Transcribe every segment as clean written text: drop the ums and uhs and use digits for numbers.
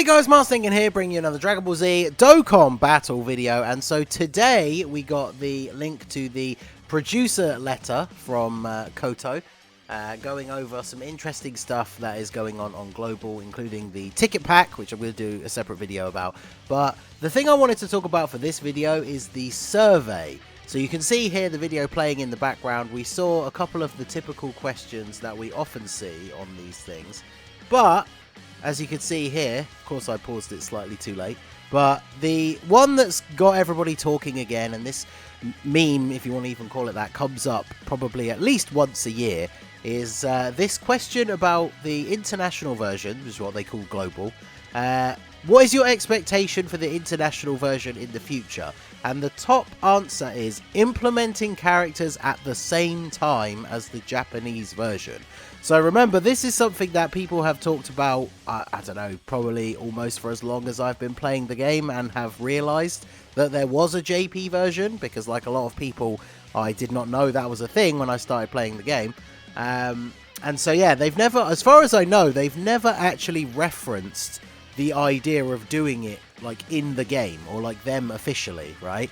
guys, Marstinkin here, bringing you another Dragon Ball Z Dokkan battle video. And so today we got the link to the producer letter from Koto, going over some interesting stuff that is going on Global, including the ticket pack, which I'm going to do a separate video about. But the thing I wanted to talk about for this video is the survey. So you can see here the video playing in the background. We saw a couple of the typical questions that we often see on these things, but as you can see here, of course I paused it slightly too late, but the one that's got everybody talking again, and this meme, if you want to even call it that, comes up probably at least once a year, is this question about the international version, which is what they call Global. What is your expectation for the international version in the future? And the top answer is implementing characters at the same time as the Japanese version. So remember, this is something that people have talked about, I don't know, probably almost for as long as I've been playing the game, and have realized that there was a JP version, because like a lot of people, I did not know that was a thing when I started playing the game. And so yeah, they've never, as far as I know, they've never actually referenced the idea of doing it like in the game, or like them officially, right?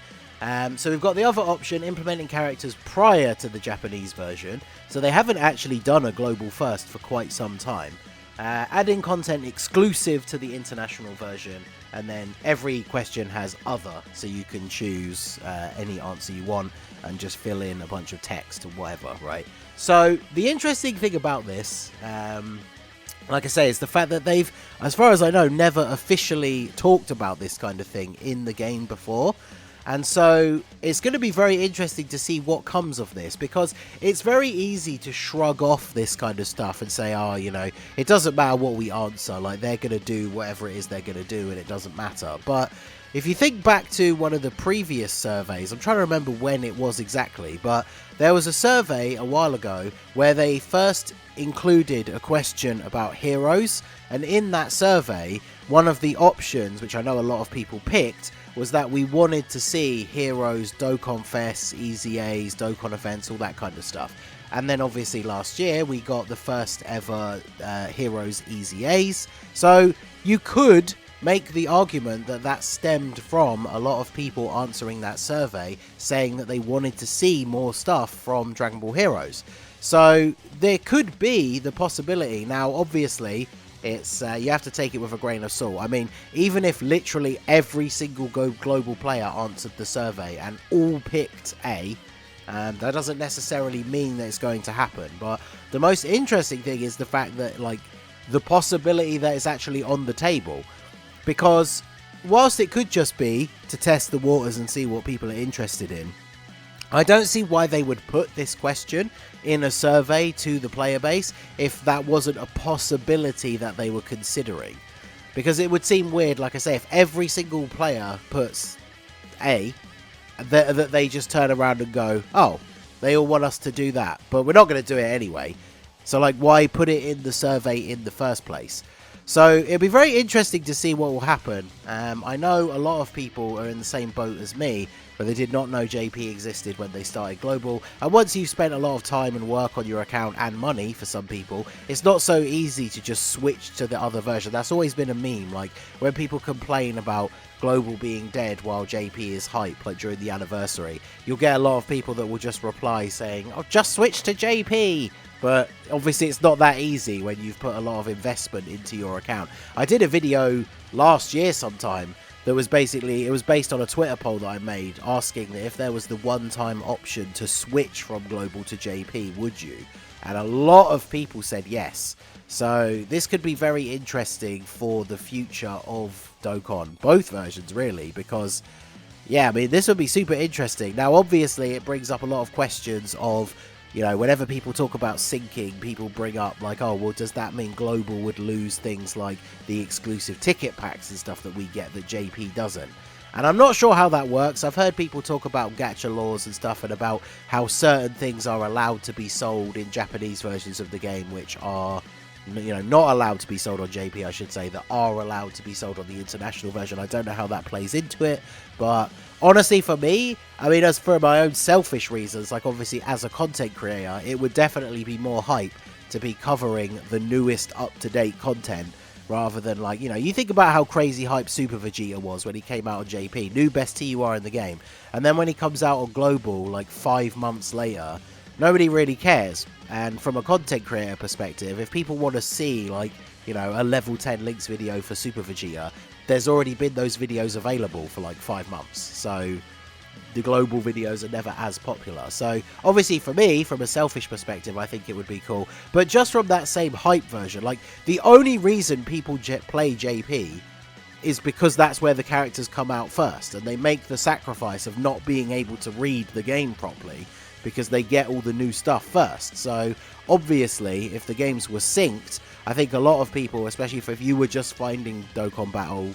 So we've got the other option, implementing characters prior to the Japanese version. So they haven't actually done a global first for quite some time. Adding content exclusive to the international version, and then every question has other, so you can choose any answer you want and just fill in a bunch of text or whatever, right? So the interesting thing about this, like I say, is the fact that they've, as far as I know, never officially talked about this kind of thing in the game before. And so it's going to be very interesting to see what comes of this, because it's very easy to shrug off this kind of stuff and say, oh, you know, it doesn't matter what we answer, like they're going to do whatever it is they're going to do and it doesn't matter. But if you think back to one of the previous surveys, I'm trying to remember when it was exactly, but there was a survey a while ago where they first included a question about heroes, and in that survey, one of the options, which I know a lot of people picked, was that we wanted to see heroes, Dokkan Fest, Easy A's, Dokkan events, all that kind of stuff. And then obviously last year we got the first ever Heroes Easy A's. So you could make the argument that that stemmed from a lot of people answering that survey, saying that they wanted to see more stuff from Dragon Ball Heroes. So there could be the possibility. Now obviously it's you have to take it with a grain of salt. I mean, even if literally every single global player answered the survey and all picked A, that doesn't necessarily mean that it's going to happen. But the most interesting thing is the fact that, like, the possibility that it's actually on the table. Because whilst it could just be to test the waters and see what people are interested in, I don't see why they would put this question in a survey to the player base if that wasn't a possibility that they were considering. Because it would seem weird, like I say, if every single player puts A, that they just turn around and go, oh, they all want us to do that, but we're not going to do it anyway. So, like, why put it in the survey in the first place? So it'll be very interesting to see what will happen. I know a lot of people are in the same boat as me, where they did not know JP existed when they started Global. And once you've spent a lot of time and work on your account, and money for some people, it's not so easy to just switch to the other version. That's always been a meme, like when people complain about Global being dead while JP is hype, like during the anniversary, you'll get a lot of people that will just reply saying, oh, just switch to JP. But obviously it's not that easy when you've put a lot of investment into your account. I did a video last year sometime that was basically, it was based on a Twitter poll that I made, asking that if there was the one-time option to switch from Global to JP, would you? And a lot of people said yes. So this could be very interesting for the future of Dokkan, both versions really, because yeah, I mean, this would be super interesting. Now obviously it brings up a lot of questions of, you know, whenever people talk about syncing, people bring up like, oh, well, does that mean Global would lose things like the exclusive ticket packs and stuff that we get that JP doesn't? And I'm not sure how that works. I've heard people talk about gacha laws and stuff, and about how certain things are allowed to be sold in Japanese versions of the game, which are, you know, not allowed to be sold on JP, I should say, that are allowed to be sold on the international version. I don't know how that plays into it, but honestly, for me, I mean, as for my own selfish reasons, like obviously as a content creator, it would definitely be more hype to be covering the newest up-to-date content rather than, like, you know, you think about how crazy hype Super Vegeta was when he came out on JP, new best TUR in the game, and then when he comes out on Global, like 5 months later, nobody really cares. And from a content creator perspective, if people want to see, like, you know, a level 10 Links video for Super Vegeta, there's already been those videos available for like 5 months. So the global videos are never as popular. So obviously for me, from a selfish perspective, I think it would be cool. But just from that same hype version, like, the only reason people play JP is because that's where the characters come out first, and they make the sacrifice of not being able to read the game properly because they get all the new stuff first. So obviously, if the games were synced, I think a lot of people, especially if you were just finding Dokkan Battle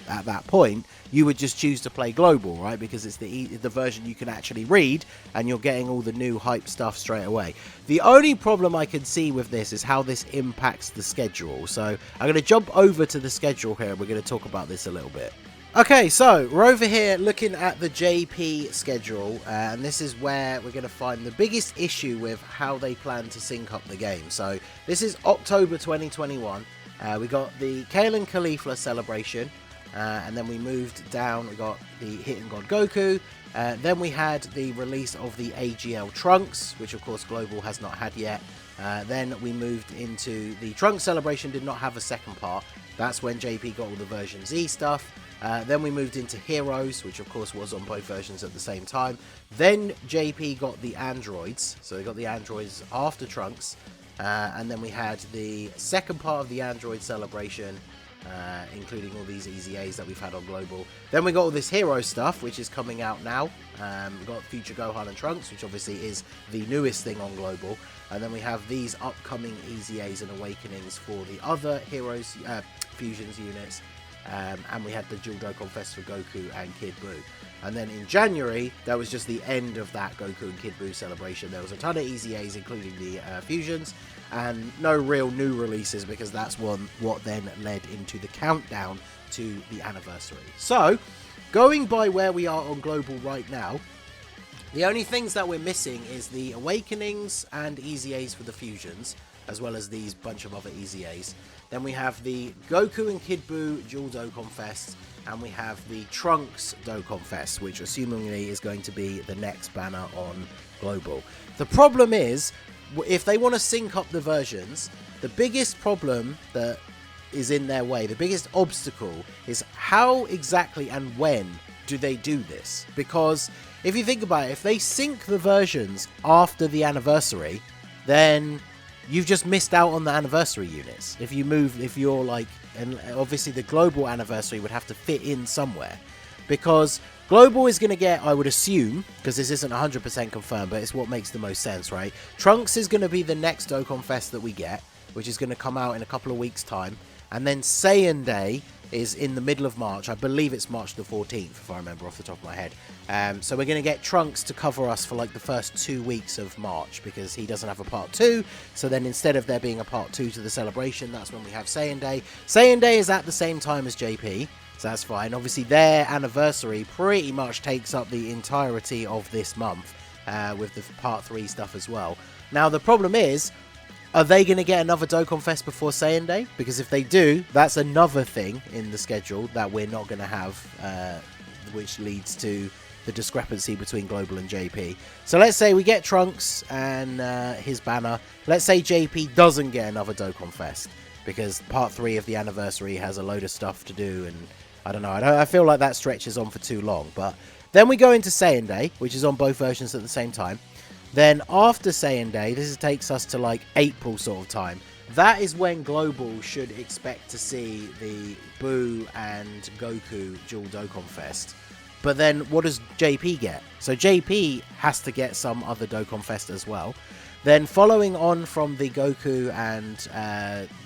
at that point, you would just choose to play global, right? Because it's the version you can actually read, and you're getting all the new hype stuff straight away. The only problem I can see with this is how this impacts the schedule. So I'm going to jump over to the schedule here, and we're going to talk about this a little bit. Okay, so we're over here looking at the JP schedule, and this is where we're going to find the biggest issue with how they plan to sync up the game. So this is October 2021. We got the Kale and Caulifla celebration, and then we moved down, we got the Hidden God Goku, then we had the release of the AGL Trunks, which of course Global has not had yet. Then we moved into the Trunks celebration, did not have a second part. That's when JP got all the version Z stuff. Then we moved into Heroes, which of course was on both versions at the same time. Then JP got the androids, so they got the androids after Trunks. And then we had the second part of the android celebration, including all these Easy A's that we've had on Global. Then we got all this Hero stuff, which is coming out now. We've got Future Gohan and Trunks, which obviously is the newest thing on Global. And then we have these upcoming Easy A's and Awakenings for the other Heroes, Fusions units. And we had the Dual Dokkan Fest for Goku and Kid Buu. And then in January, that was just the end of that Goku and Kid Buu celebration. There was a ton of Easy A's, including the Fusions, and no real new releases, because that's what then led into the countdown to the anniversary. So, going by where we are on Global right now, the only things that we're missing is the Awakenings and Easy A's for the Fusions, as well as these bunch of other Easy A's. Then we have the Goku and Kid Buu Dual Dokkan Fest, and we have the Trunks Dokkan Fest, which assumingly is going to be the next banner on Global. The problem is, if they want to sync up the versions, the biggest problem that is in their way, the biggest obstacle, is how exactly and when do they do this? Because if you think about it, if they sync the versions after the anniversary, then you've just missed out on the anniversary units. If you're like, and obviously the global anniversary would have to fit in somewhere, because global is going to get, I would assume, because this isn't 100% confirmed, but it's what makes the most sense, right? Trunks is going to be the next Dokkan Fest that we get, which is going to come out in a couple of weeks' time, and then Saiyan Day is in the middle of March. I believe it's March the 14th, if I remember off the top of my head. So we're going to get Trunks to cover us for like the first 2 weeks of March, because he doesn't have a part 2. So then instead of there being a part 2 to the celebration, that's when we have Saiyan Day. Saiyan Day is at the same time as JP, so that's fine. Obviously their anniversary pretty much takes up the entirety of this month, with the part 3 stuff as well. Now the problem is, are they going to get another Dokkan Fest before Saiyan Day? Because if they do, that's another thing in the schedule that we're not going to have, which leads to the discrepancy between Global and JP. So let's say we get Trunks and his banner. Let's say JP doesn't get another Dokkan Fest, because part 3 of the anniversary has a load of stuff to do, and I don't know. I feel like that stretches on for too long. But then we go into Saiyan Day, which is on both versions at the same time. Then after Saiyan Day, this takes us to like April sort of time. That is when Global should expect to see the Buu and Goku Dual Dokkan Fest. But then what does JP get? So JP has to get some other Dokkan Fest as well. Then following on from the Goku and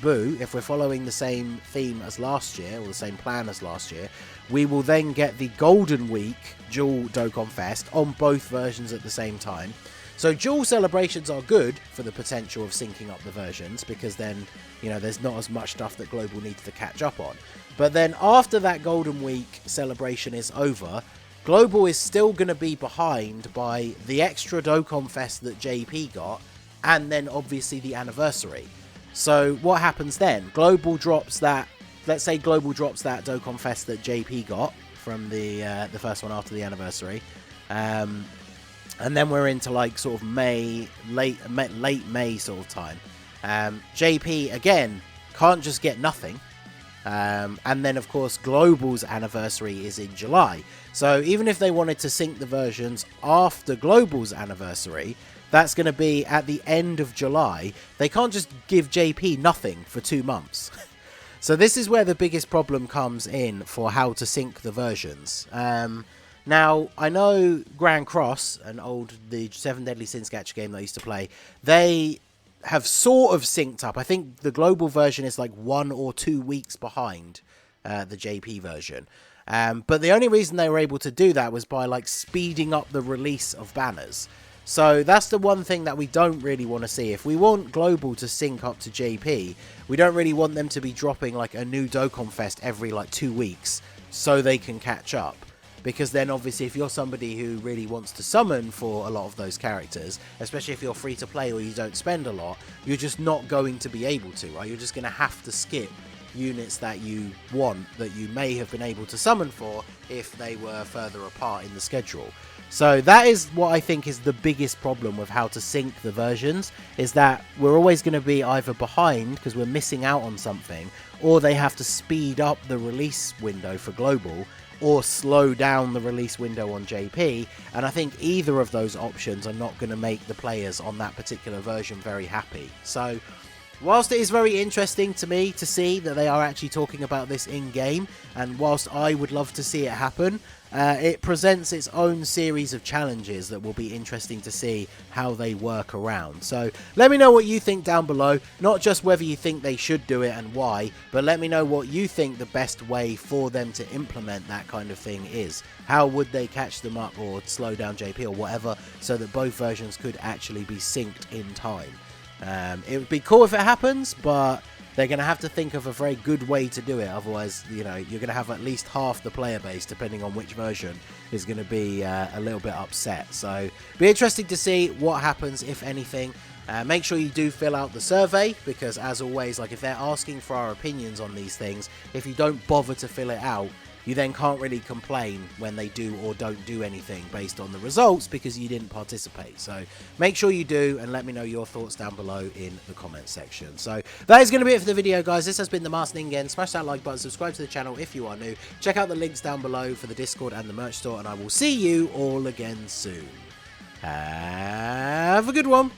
Buu, if we're following the same theme as last year, or the same plan as last year, we will then get the Golden Week Dual Dokkan Fest on both versions at the same time. So dual celebrations are good for the potential of syncing up the versions, because then, you know, there's not as much stuff that Global needs to catch up on. But then after that Golden Week celebration is over, Global is still going to be behind by the extra Dokkan Fest that JP got, and then obviously the anniversary. So what happens then? Global drops that. Let's say Global drops that Dokkan Fest that JP got from the first one after the anniversary, and then we're into like sort of late May sort of time. JP again can't just get nothing. And then, of course, Global's anniversary is in July. So even if they wanted to sync the versions after Global's anniversary, that's going to be at the end of July. They can't just give JP nothing for 2 months. So this is where the biggest problem comes in for how to sync the versions. Now, I know Grand Cross, the 7 Deadly Sins gacha game that I used to play, they have sort of synced up. I think the global version is like 1 or 2 weeks behind the JP version. But the only reason they were able to do that was by like speeding up the release of banners. So that's the one thing that we don't really want to see. If we want global to sync up to JP, we don't really want them to be dropping like a new Dokkan Fest every like 2 weeks so they can catch up. Because then obviously if you're somebody who really wants to summon for a lot of those characters, especially if you're free to play or you don't spend a lot, you're just not going to be able to, right? You're just going to have to skip units that you want that you may have been able to summon for if they were further apart in the schedule. So that is what I think is the biggest problem with how to sync the versions, is that we're always going to be either behind because we're missing out on something, or they have to speed up the release window for global, or slow down the release window on JP, and I think either of those options are not going to make the players on that particular version very happy. So whilst it is very interesting to me to see that they are actually talking about this in-game, and whilst I would love to see it happen, it presents its own series of challenges that will be interesting to see how they work around. So let me know what you think down below, not just whether you think they should do it and why, but let me know what you think the best way for them to implement that kind of thing is. How would they catch them up or slow down JP or whatever so that both versions could actually be synced in time? It would be cool if it happens, but they're going to have to think of a very good way to do it. Otherwise, you know, you're going to have at least half the player base, depending on which version, is going to be a little bit upset. So be interesting to see what happens, if anything. Make sure you do fill out the survey, because as always, like if they're asking for our opinions on these things, if you don't bother to fill it out, you then can't really complain when they do or don't do anything based on the results because you didn't participate. So make sure you do, and let me know your thoughts down below in the comment section. So that is going to be it for the video, guys. This has been the Master Ningen. Smash that like button, subscribe to the channel if you are new. Check out the links down below for the Discord and the merch store, and I will see you all again soon. Have a good one.